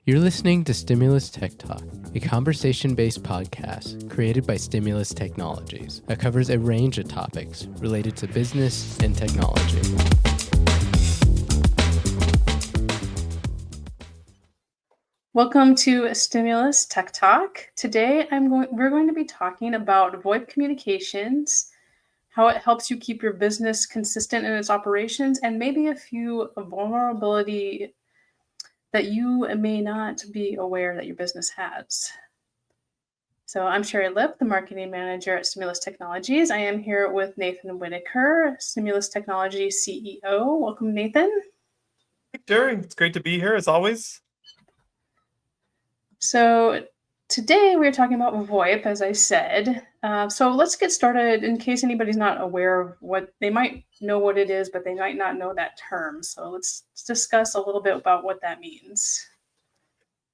You're listening to Stimulus Tech Talk, a conversation-based podcast created by Stimulus Technologies that covers a range of topics related to business and technology. Welcome to Stimulus Tech Talk. Today we're going to be talking about VoIP communications, how it helps you keep your business consistent in its operations, and maybe a few vulnerability that you may not be aware that your business has. So I'm Sherry Lip, the marketing manager at Stimulus Technologies. I am here with Nathan Whitaker, Stimulus Technology CEO. Welcome, Nathan. Sure, it's great to be here as always. So today we're talking about VoIP, as I said. So let's get started in case anybody's not aware of what they might know what it is, but they might not know that term. So let's discuss a little bit about what that means.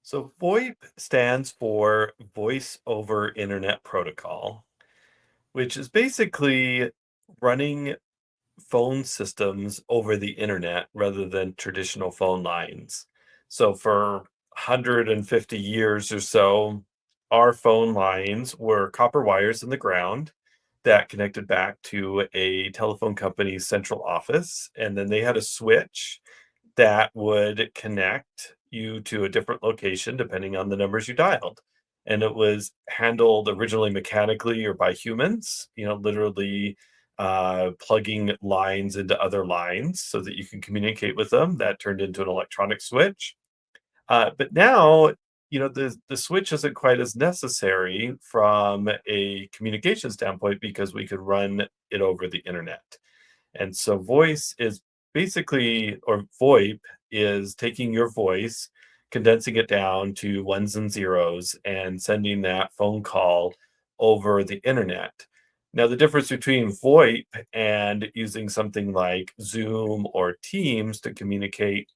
So VoIP stands for Voice over Internet Protocol, which is basically running phone systems over the internet rather than traditional phone lines. So for 150 years or so, our phone lines were copper wires in the ground that connected back to a telephone company's central office. And then they had a switch that would connect you to a different location depending on the numbers you dialed. And it was handled originally mechanically or by humans, literally plugging lines into other lines so that you can communicate with them. That turned into an electronic switch. But now, the switch isn't quite as necessary from a communication standpoint because we could run it over the internet. And so voice is basically, or VoIP is taking your voice, condensing it down to ones and zeros, and sending that phone call over the internet. Now, the difference between VoIP and using something like Zoom or Teams to communicate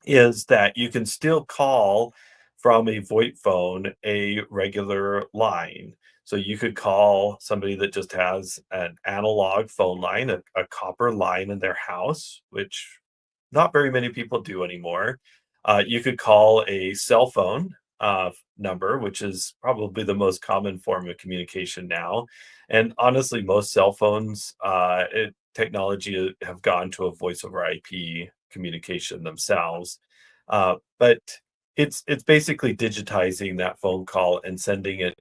is that you can still call from a VoIP phone a regular line. So you could call somebody that just has an analog phone line, a copper line in their house, which not very many people do anymore. You could call a cell phone number, which is probably the most common form of communication now. And honestly, most cell phones technology have gone to a voice over IP communication themselves. But it's basically digitizing that phone call and sending it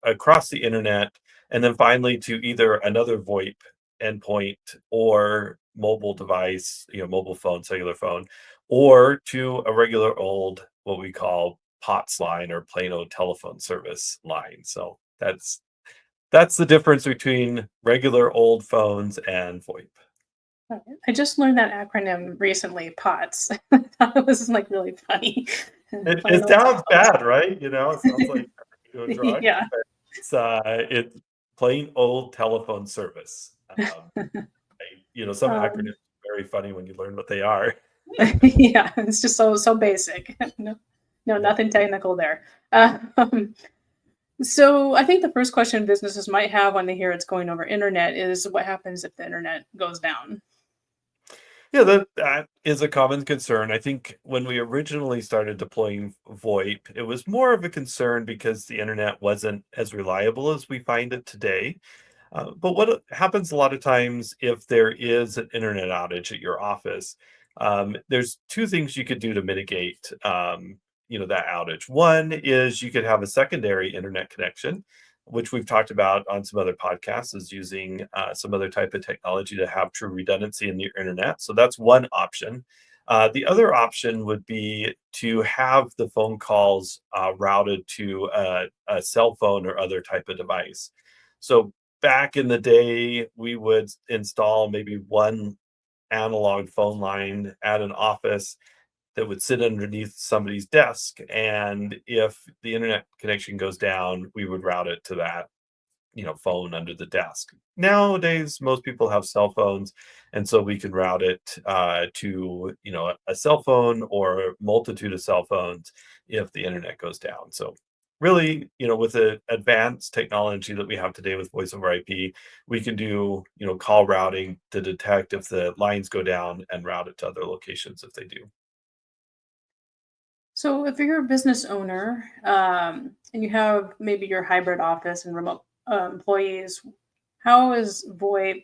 across the internet, and then finally to either another VoIP endpoint or mobile device, mobile phone, cellular phone, or to a regular old, what we call POTS line or plain old telephone service line. So that's the difference between regular old phones and VoIP. I just learned that acronym recently, POTS. I thought it was like really funny. It sounds bad, right? It sounds like a drug. Yeah. It's plain old telephone service. Some acronyms Um, are very funny when you learn what they are. yeah, it's just so basic. No, Yeah. nothing technical there. Um, so I think the first question businesses might have when they hear it's going over internet is what happens if the internet goes down? Yeah, that is a common concern. I think when we originally started deploying VoIP, it was more of a concern because the internet wasn't as reliable as we find it today. But what happens a lot of times if there is an internet outage at your office, there's two things you could do to mitigate, that outage. One is you could have a secondary internet connection, which we've talked about on some other podcasts, is using some other type of technology to have true redundancy in your internet. So that's one option. The other option would be to have the phone calls routed to a cell phone or other type of device. So back in the day, we would install maybe one analog phone line at an office that would sit underneath somebody's desk. And if the internet connection goes down, we would route it to that, phone under the desk. Nowadays, most people have cell phones, and so we can route it to, a cell phone or a multitude of cell phones if the internet goes down. So really, with the advanced technology that we have today with voice over IP, we can do, call routing to detect if the lines go down and route it to other locations if they do. So, if you're a business owner and you have maybe your hybrid office and remote employees, how is VoIP?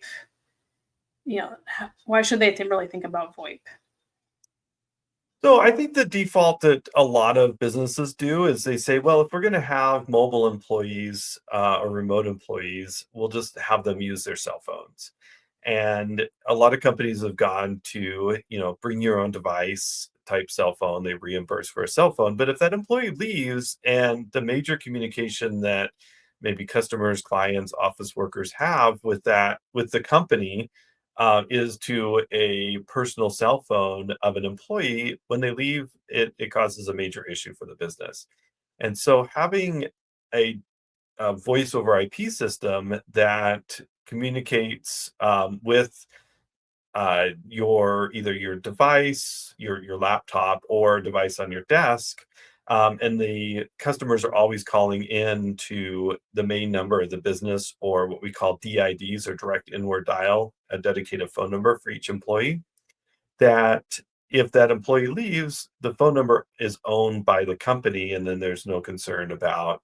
Why should they really think about VoIP? So I think the default that a lot of businesses do is they say, well, if we're going to have mobile employees or remote employees, we'll just have them use their cell phones. And a lot of companies have gone to, bring your own device type cell phone. They reimburse for a cell phone. But if that employee leaves and the major communication that maybe customers, clients, office workers have with the company is to a personal cell phone of an employee. When they leave, it causes a major issue for the business. And so having a voice over IP system that communicates with your either your device, your laptop, or device on your desk. And the customers are always calling in to the main number of the business, or what we call DIDs, or direct inward dial, a dedicated phone number for each employee. That if that employee leaves, the phone number is owned by the company, and then there's no concern about,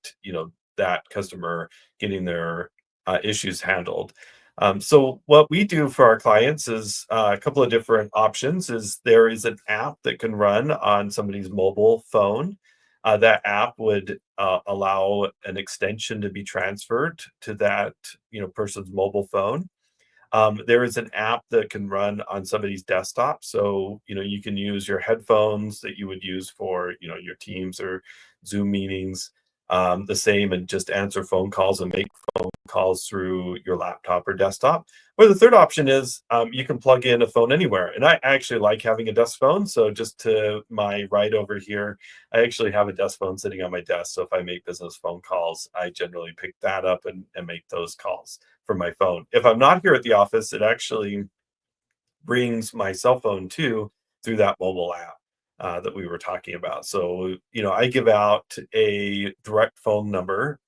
that customer getting their issues handled. So what we do for our clients is a couple of different options. Is there is an app that can run on somebody's mobile phone. That app would allow an extension to be transferred to that person's mobile phone. There is an app that can run on somebody's desktop. So, you can use your headphones that you would use for, your Teams or Zoom meetings, the same, and just answer phone calls and make phone calls through your laptop or desktop. Or the third option is you can plug in a phone anywhere. And I actually like having a desk phone. So just to my right over here, I actually have a desk phone sitting on my desk. So if I make business phone calls, I generally pick that up and make those calls from my phone. If I'm not here at the office, it actually brings my cell phone too through that mobile app that we were talking about. So, I give out a direct phone number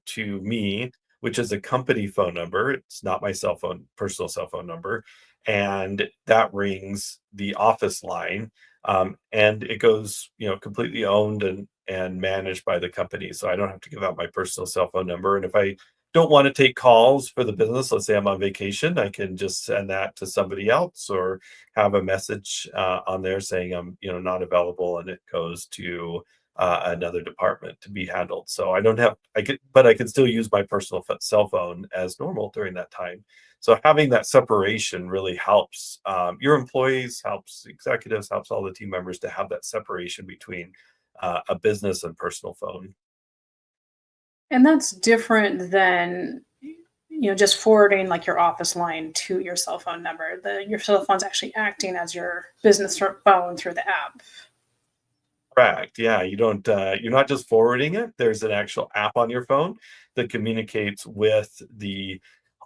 to me, which is a company phone number. It's not my cell phone, personal cell phone number. And that rings the office line. And it goes, completely owned and managed by the company. So I don't have to give out my personal cell phone number. And if I don't want to take calls for the business, let's say I'm on vacation, I can just send that to somebody else, or have a message on there saying I'm, not available, and it goes to another department to be handled. So I don't have, but I can still use my personal cell phone as normal during that time. So having that separation really helps your employees, helps executives, helps all the team members to have that separation between a business and personal phone. And that's different than just forwarding like your office line to your cell phone number. Your cell phone's actually acting as your business phone through the app. Correct. Yeah, you don't. You're not just forwarding it. There's an actual app on your phone that communicates with the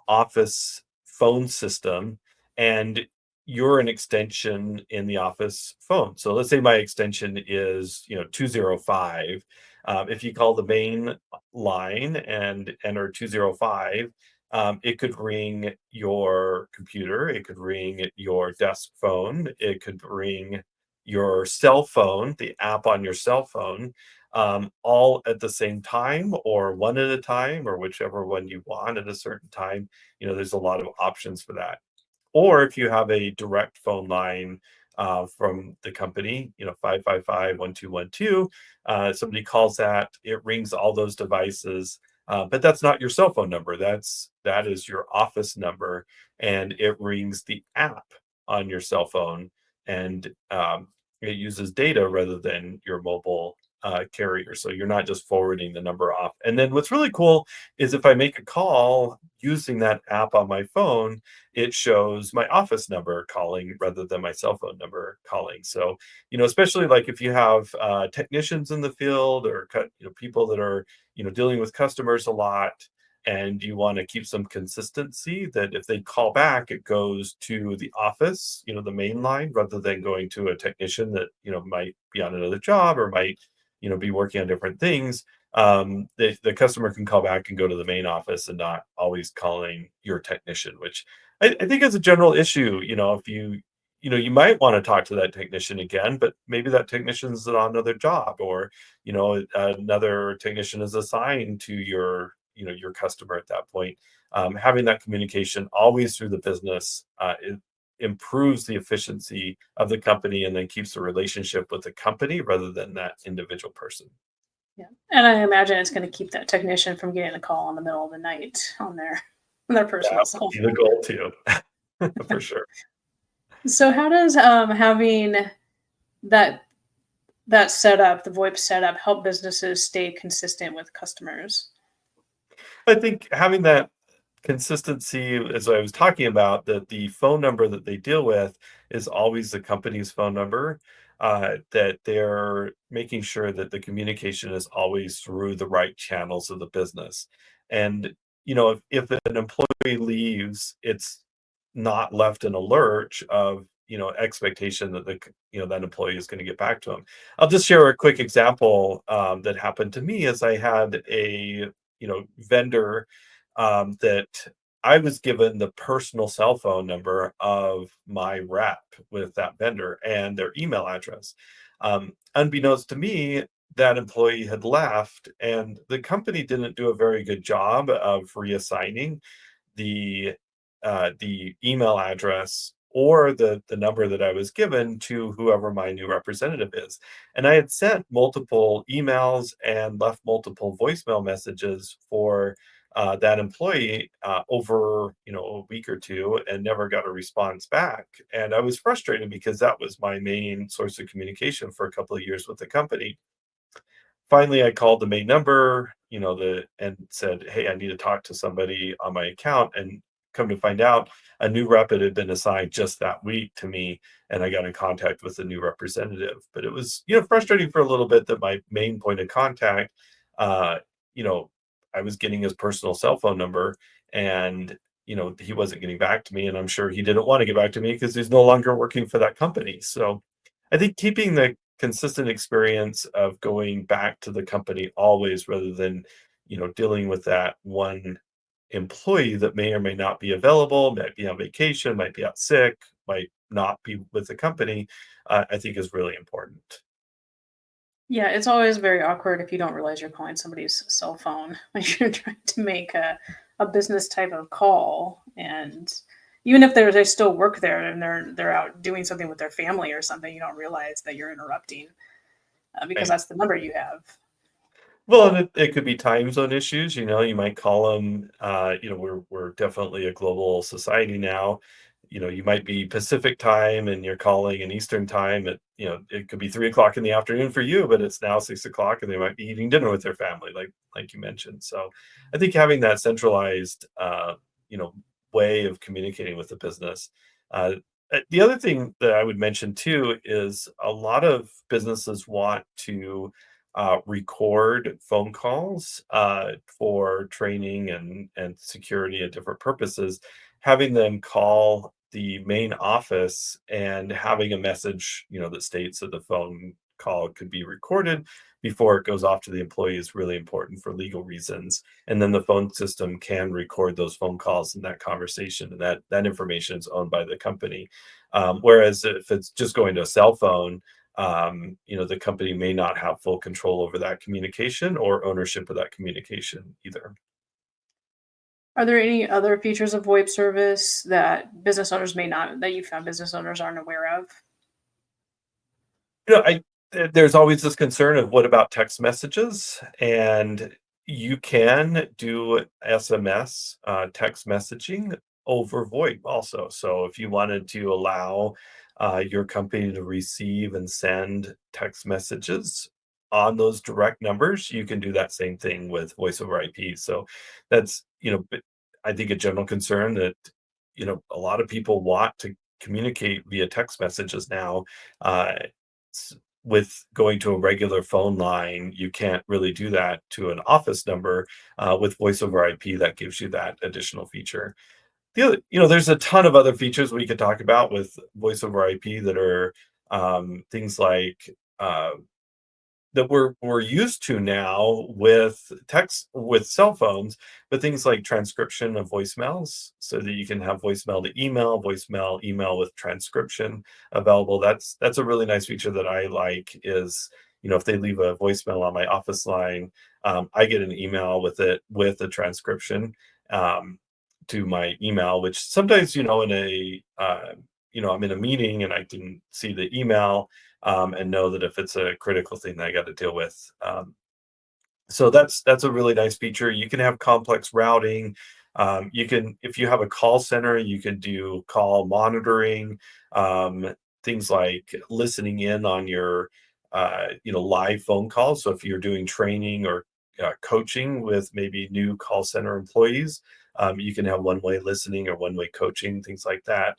office phone system, and you're an extension in the office phone. So let's say my extension is 205. If you call the main line and enter 205, it could ring your computer, it could ring your desk phone, it could ring your cell phone, the app on your cell phone, all at the same time, or one at a time, or whichever one you want at a certain time. There's a lot of options for that. Or if you have a direct phone line from the company, 555-1212, somebody calls that, it rings all those devices. But that's not your cell phone number. That is your office number, and it rings the app on your cell phone, and it uses data rather than your mobile carrier. So you're not just forwarding the number off. And then what's really cool is if I make a call using that app on my phone, it shows my office number calling rather than my cell phone number calling. So, especially like if you have technicians in the field, or people that are, dealing with customers a lot, and you want to keep some consistency, that if they call back, it goes to the office, the main line, rather than going to a technician that, might be on another job, or might, be working on different things. The customer can call back and go to the main office, and not always calling your technician, which I think is a general issue. If you might want to talk to that technician again, but maybe that technician's on another job, or another technician is assigned to your customer at that point. Having that communication always through the business, it improves the efficiency of the company, and then keeps the relationship with the company rather than that individual person. Yeah, and I imagine it's going to keep that technician from getting a call in the middle of the night on their personal That would cell be the phone. goal too, for sure. So how does having that that setup, the VoIP setup, help businesses stay consistent with customers? I think having that consistency, as I was talking about, that the phone number that they deal with is always the company's phone number, that they're making sure that the communication is always through the right channels of the business. And, if an employee leaves, it's not left in a lurch of, expectation that that employee is going to get back to them. I'll just share a quick example that happened to me. As I had a, vendor, that I was given the personal cell phone number of my rep with that vendor and their email address. Unbeknownst to me, that employee had left, and the company didn't do a very good job of reassigning the email address or the number that I was given to whoever my new representative is. And I had sent multiple emails and left multiple voicemail messages for that employee over a week or two, and never got a response back. And I was frustrated because that was my main source of communication for a couple of years with the company. Finally, I called the main number, and said, "Hey, I need to talk to somebody on my account." And come to find out, a new rep had been assigned just that week to me, and I got in contact with the new representative. But it was, frustrating for a little bit that my main point of contact, uh, you know, I was getting his personal cell phone number, and he wasn't getting back to me, and I'm sure he didn't want to get back to me because he's no longer working for that company. So I think keeping the consistent experience of going back to the company always, rather than dealing with that one employee that may or may not be available, might be on vacation, might be out sick, might not be with the company, I think is really important. Yeah, it's always very awkward if you don't realize you're calling somebody's cell phone when you're trying to make a business type of call. And even if they still work there and they're out doing something with their family or something, you don't realize that you're interrupting because Right. that's the number you have. Well, and it could be time zone issues. You might call them. We're definitely a global society now. You might be Pacific time, and you're calling in Eastern time. It could be 3 o'clock in the afternoon for you, but it's now 6 o'clock, and they might be eating dinner with their family, like you mentioned. So, I think having that centralized, you know, way of communicating with the business. Uh, the other thing that I would mention too is a lot of businesses want to record phone calls for training and security and different purposes. Having them call the main office and having a message, that states that the phone call could be recorded before it goes off to the employee is really important for legal reasons. And then the phone system can record those phone calls and that conversation, and that information is owned by the company. Whereas if it's just going to a cell phone, the company may not have full control over that communication or ownership of that communication either. Are there any other features of VoIP service that business owners may not that you found business owners aren't aware of? There's always this concern of what about text messages, and you can do SMS, text messaging over VoIP also. So if you wanted to allow your company to receive and send text messages on those direct numbers, you can do that same thing with voice over IP. So that's, I think a general concern that, a lot of people want to communicate via text messages now. Uh, with going to a regular phone line, you can't really do that to an office number. With voice over IP, that gives you that additional feature. There's a ton of other features we could talk about with voice over IP that are things like that we're used to now with text with cell phones, but things like transcription of voicemails so that you can have voicemail to email, voicemail, email with transcription available. That's a really nice feature that I like is, if they leave a voicemail on my office line, I get an email with it with a transcription um, to my email, which sometimes, I'm in a meeting and I can see the email and know that if it's a critical thing that I got to deal with. So that's a really nice feature. You can have complex routing. You can, if you have a call center, you can do call monitoring, um, things like listening in on your, live phone calls. So if you're doing training or coaching with maybe new call center employees, you can have one-way listening or one-way coaching, things like that.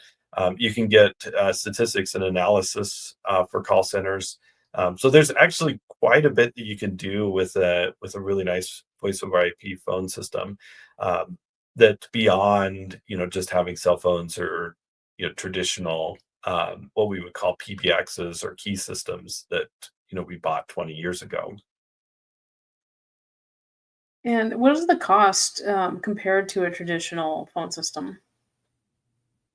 You can get statistics and analysis for call centers. So there's actually quite a bit that you can do with a really nice voice over IP phone system that beyond just having cell phones or traditional what we would call PBXs or key systems that we bought 20 years ago. And what is the cost compared to a traditional phone system?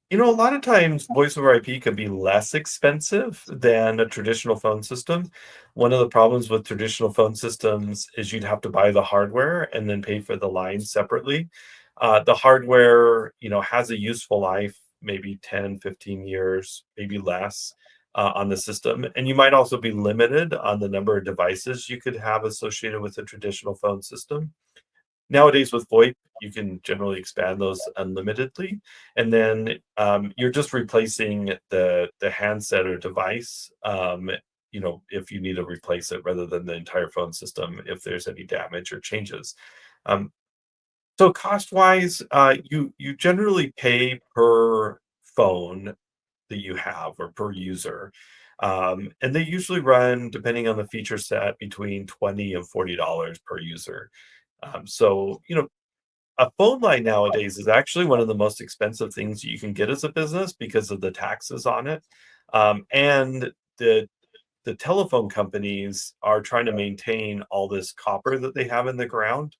A lot of times voice over IP can be less expensive than a traditional phone system. One of the problems with traditional phone systems is you'd have to buy the hardware and then pay for the line separately. The hardware, has a useful life, maybe 10, 15 years, maybe less on the system. And you might also be limited on the number of devices you could have associated with a traditional phone system. Nowadays with VoIP, you can generally expand those unlimitedly, and then you're just replacing the handset or device. If you need to replace it rather than the entire phone system, if there's any damage or changes. Um, so cost wise, you generally pay per phone that you have or per user. And they usually run, depending on the feature set, between $20 and $40 per user. So, a phone line nowadays is actually one of the most expensive things you can get as a business because of the taxes on it. And the telephone companies are trying to maintain all this copper that they have in the ground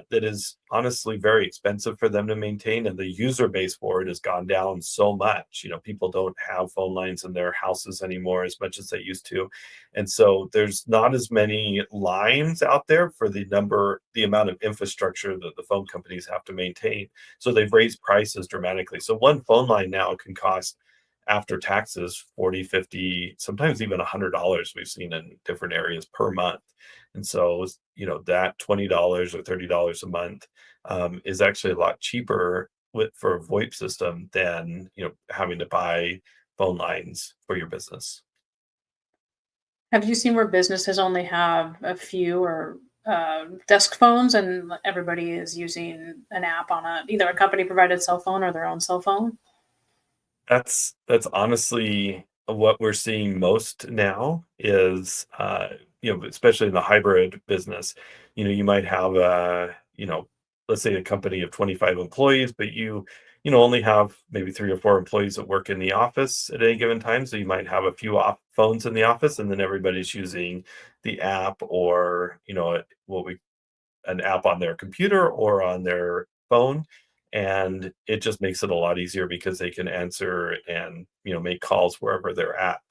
that is honestly very expensive for them to maintain, and the user base for it has gone down so much. People don't have phone lines in their houses anymore as much as they used to, and so there's not as many lines out there for the amount of infrastructure that the phone companies have to maintain. So they've raised prices dramatically. So one phone line now can cost, after taxes, 40, 50, sometimes even $100 we've seen in different areas per month. And so, that $20 or $30 a month is actually a lot cheaper for a VoIP system than, having to buy phone lines for your business. Have you seen where businesses only have a few or desk phones and everybody is using an app on either a company provided cell phone or their own cell phone? That's honestly what we're seeing most now is, especially in the hybrid business. You might have let's say a company of 25 employees, but only have maybe 3 or 4 employees that work in the office at any given time. So you might have a few phones in the office, and then everybody's using the app or, what we an app on their computer or on their phone, and it just makes it a lot easier because they can answer and make calls wherever they're at.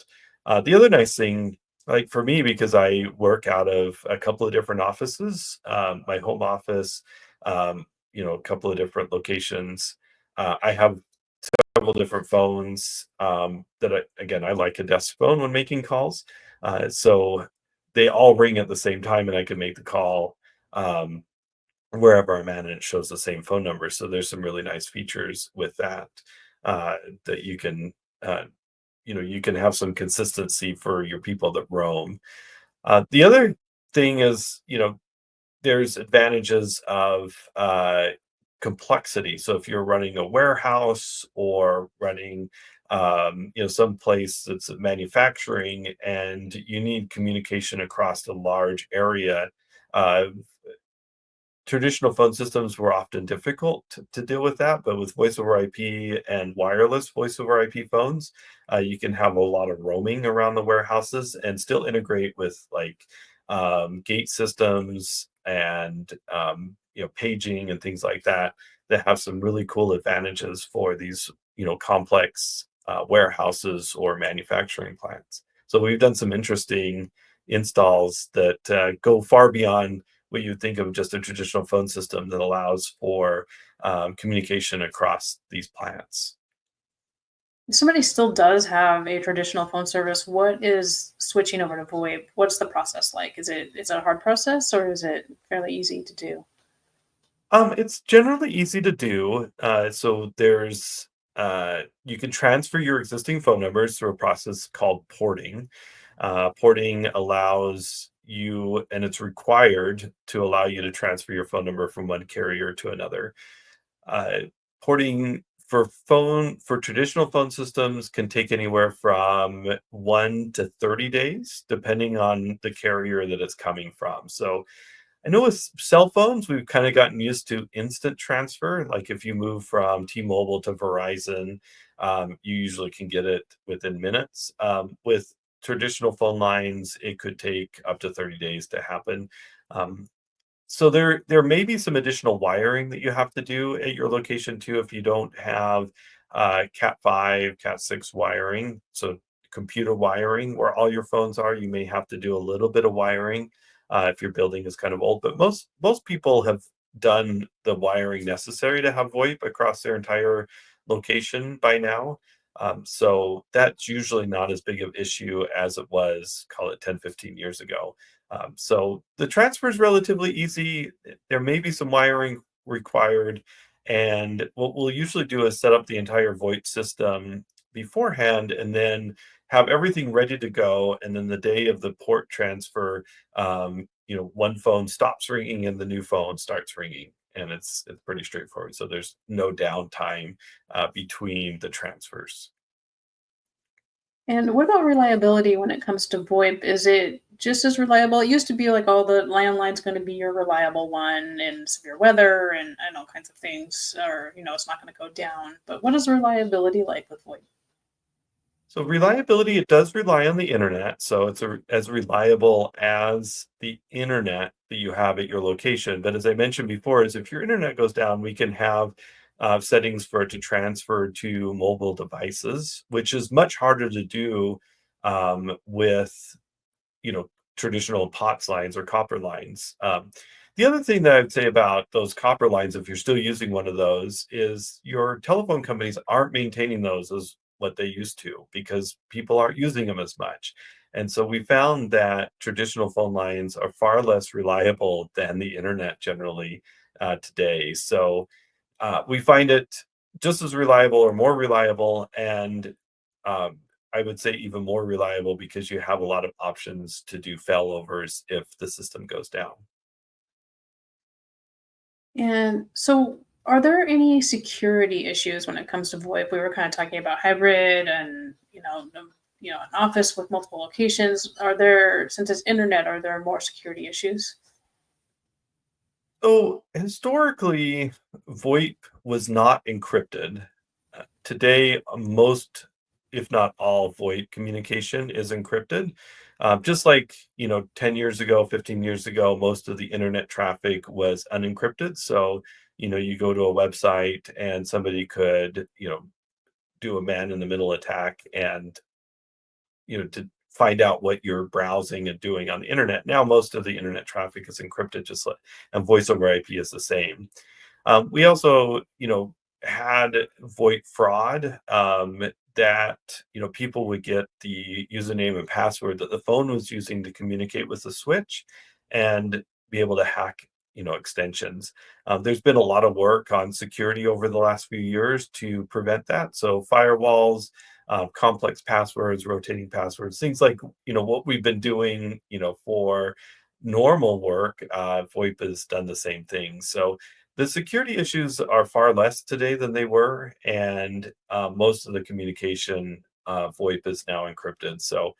The other nice thing, like for me, because I work out of a couple of different offices, my home office, a couple of different locations, I have several different phones that I like a desk phone when making calls, so they all ring at the same time and I can make the call um, wherever I'm at, and it shows the same phone number. So there's some really nice features with that that uh, you can have some consistency for your people that roam. The other thing is, there's advantages of complexity. So if you're running a warehouse or running, some place that's manufacturing and you need communication across a large area, uh, traditional phone systems were often difficult to deal with that, but with voice over IP and wireless voice over IP phones, you can have a lot of roaming around the warehouses and still integrate with like gate systems and paging and things like that that have some really cool advantages for these complex warehouses or manufacturing plants. So we've done some interesting installs that go far beyond what you would think of just a traditional phone system that allows for communication across these plants. If somebody still does have a traditional phone service, what is switching over to VoIP? What's the process like? Is it a hard process or is it fairly easy to do? It's generally easy to do. So there's you can transfer your existing phone numbers through a process called porting. Porting allows you, and it's required to allow you to transfer your phone number from one carrier to another. Uh, Porting for traditional phone systems can take anywhere from 1 to 30 days, depending on the carrier that it's coming from. So I know with cell phones, we've kind of gotten used to instant transfer. Like if you move from T-Mobile to Verizon, you usually can get it within minutes. With traditional phone lines, it could take up to 30 days to happen. Um, so there may be some additional wiring that you have to do at your location too if you don't have Cat 5, Cat 6 wiring. So computer wiring where all your phones are, you may have to do a little bit of wiring if your building is kind of old. But most people have done the wiring necessary to have VoIP across their entire location by now. So that's usually not as big of issue as it was, call it 10, 15 years ago. So the transfer is relatively easy. There may be some wiring required. And what we'll usually do is set up the entire VoIP system beforehand and then have everything ready to go. And then the day of the port transfer, one phone stops ringing and the new phone starts ringing. And it's pretty straightforward. So there's no downtime between the transfers. And what about reliability when it comes to VoIP? Is it just as reliable? It used to be like, all the landline's going to be your reliable one in severe weather and all kinds of things, or it's not going to go down. But what is reliability like with VoIP? So reliability, it does rely on the internet. So it's as reliable as the internet that you have at your location. But as I mentioned before, is if your internet goes down, we can have settings for it to transfer to mobile devices, which is much harder to do with you know, traditional POTS lines or copper lines. The other thing that I'd say about those copper lines, if you're still using one of those, is your telephone companies aren't maintaining those as what they used to because people aren't using them as much. And so we found that traditional phone lines are far less reliable than the internet generally today. So we find it just as reliable or more reliable, and um, I would say even more reliable because you have a lot of options to do failovers if the system goes down. And so, are there any security issues when it comes to VoIP? We were kind of talking about hybrid and an office with multiple locations. Are there, since it's internet, are there more security issues? So historically, VoIP was not encrypted. Today, most, if not all, VoIP communication is encrypted. Just like 10 years ago, 15 years ago, most of the internet traffic was unencrypted. So you go to a website and somebody could do a man in the middle attack and to find out what you're browsing and doing on the internet. Now, most of the internet traffic is encrypted, just like, and voice over IP is the same. We also, had VoIP fraud that people would get the username and password that the phone was using to communicate with the switch, and be able to hack extensions. There's been a lot of work on security over the last few years to prevent that. So firewalls, complex passwords, rotating passwords, things like what we've been doing for normal work. VoIP has done the same thing. So the security issues are far less today than they were, and most of the communication VoIP is now encrypted. So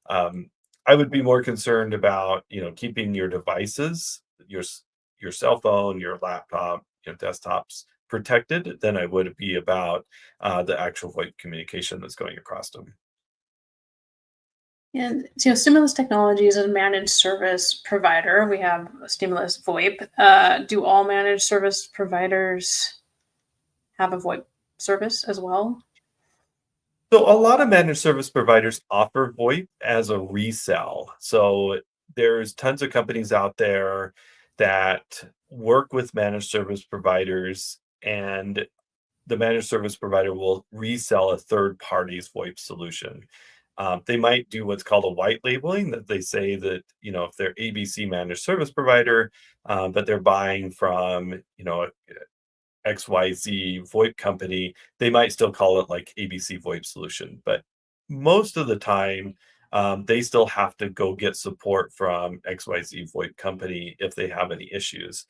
um, I would be more concerned about keeping your devices, your cell phone, your laptop, your desktops protected than I would be about the actual VoIP communication that's going across them. And Stimulus Technologies is a managed service provider. We have Stimulus VoIP. Do all managed service providers have a VoIP service as well? So a lot of managed service providers offer VoIP as a resell. So there's tons of companies out there that work with managed service providers, and the managed service provider will resell a third party's VoIP solution. They might do what's called a white labeling, that they say that, if they're ABC managed service provider, but they're buying from, XYZ VoIP company, they might still call it like ABC VoIP solution. But most of the time, they still have to go get support from XYZ VoIP company if they have any issues.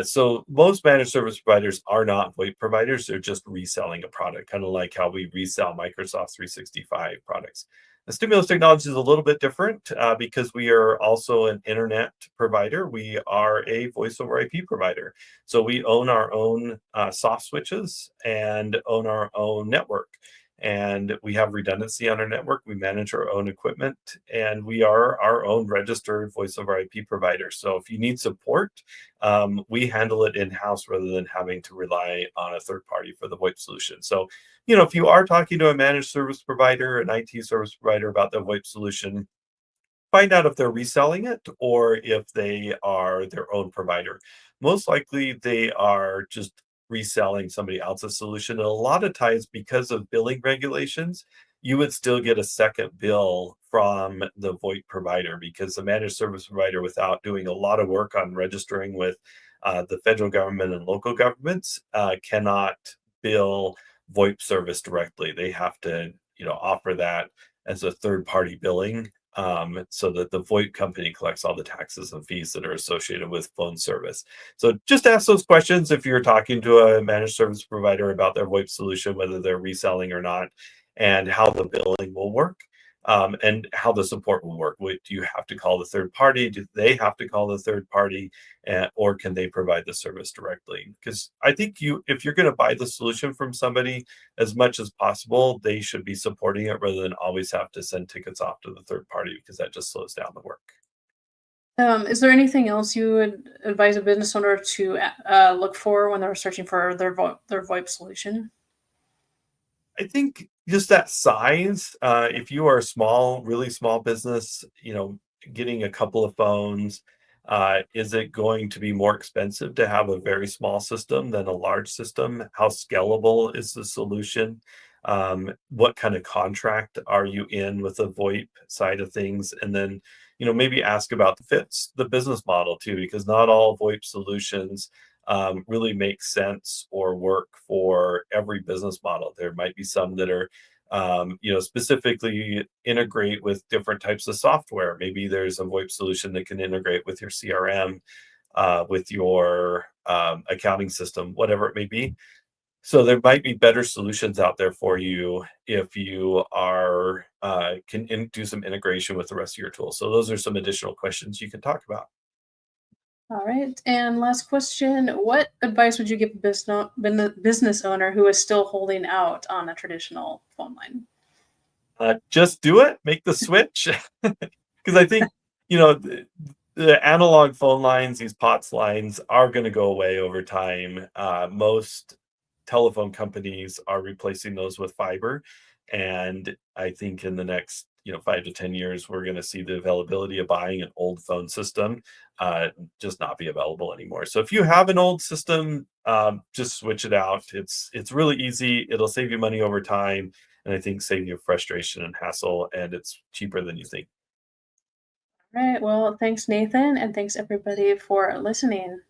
So most managed service providers are not VoIP providers. They're just reselling a product, kind of like how we resell Microsoft 365 products. The Stimulus technology is a little bit different because we are also an internet provider. We are a voice over IP provider. So we own our own soft switches and own our own network. And we have redundancy on our network. We manage our own equipment, and we are our own registered voice over IP provider. So if you need support, we handle it in house rather than having to rely on a third party for the VoIP solution. So, if you are talking to a managed service provider, an IT service provider about the VoIP solution, find out if they're reselling it or if they are their own provider. Most likely, they are just reselling somebody else's solution. And a lot of times, because of billing regulations, you would still get a second bill from the VoIP provider because the managed service provider, without doing a lot of work on registering with the federal government and local governments, cannot bill VoIP service directly. They have to, offer that as a third party billing, so that the VoIP company collects all the taxes and fees that are associated with phone service. So just ask those questions if you're talking to a managed service provider about their VoIP solution, whether they're reselling or not, and how the billing will work. And how the support will work. Do you have to call the third party? Do they have to call the third party, or can they provide the service directly? Because I think if you're going to buy the solution from somebody, as much as possible, they should be supporting it rather than always have to send tickets off to the third party because that just slows down the work. Is there anything else you would advise a business owner to look for when they're searching for their VoIP solution? I think just that size, if you are a small, really small business, getting a couple of phones, is it going to be more expensive to have a very small system than a large system? How scalable is the solution? What kind of contract are you in with the VoIP side of things? And then, maybe ask about the business model too, because not all VoIP solutions really make sense or work for every business model. There might be some that are, specifically integrate with different types of software. Maybe there's a VoIP solution that can integrate with your CRM, with your accounting system, whatever it may be. So there might be better solutions out there for you if you are do some integration with the rest of your tools. So those are some additional questions you can talk about. All right. And last question: what advice would you give a business owner who is still holding out on a traditional phone line? Just do it, make the switch. Because I think, you know, the analog phone lines, these POTS lines, are going to go away over time. Most telephone companies are replacing those with fiber, and I think in the next 5 to 10 years, we're going to see the availability of buying an old phone system just not be available anymore. So if you have an old system, just switch it out. It's really easy. It'll save you money over time, and I think save you frustration and hassle, and it's cheaper than you think. All right. Well, thanks, Nathan, and thanks everybody for listening.